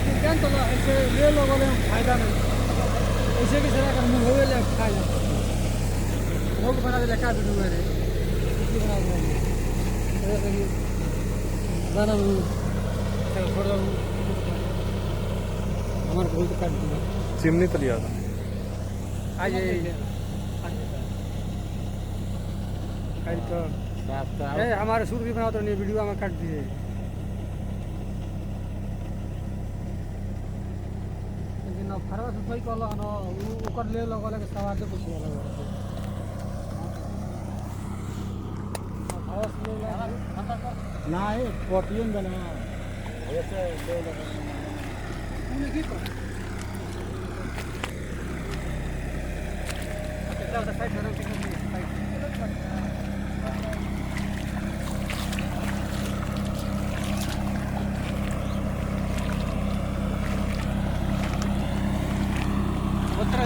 ले लो बोले फायदा नहीं ऐसे की तरह कर मुंह होवे ले खा ले लोग बना दे लका वीडियो रे की बना दे ऐसे की गाना में चल छोड़ दो हमारे बहुत काट दिया चिमनी तो लिया था आज तो हमारे सूट भी बना तो नहीं वीडियो में काट दिए फरवा सफाई कल ओकर ले लगल के सवार से पूछ ना है पोटियन बना ऐसे ले लगा उन्हें की कर कितना साइड करो कि साइड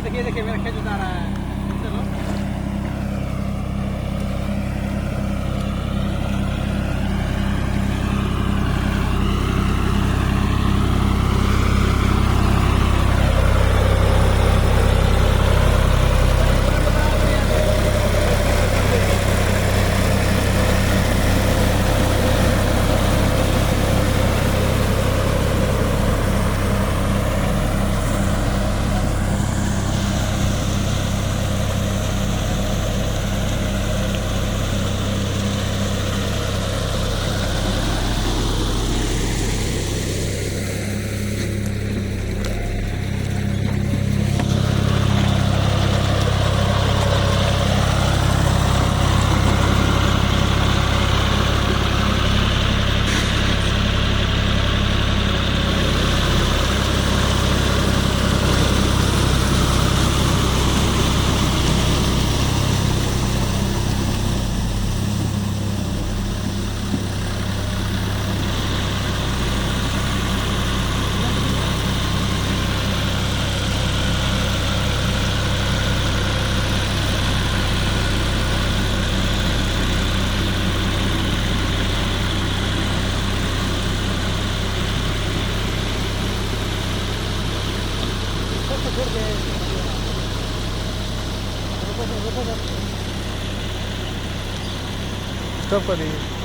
देखिए देखिए मेरा खेत उतार रहा है चलो स्टॉप कर दीजिए।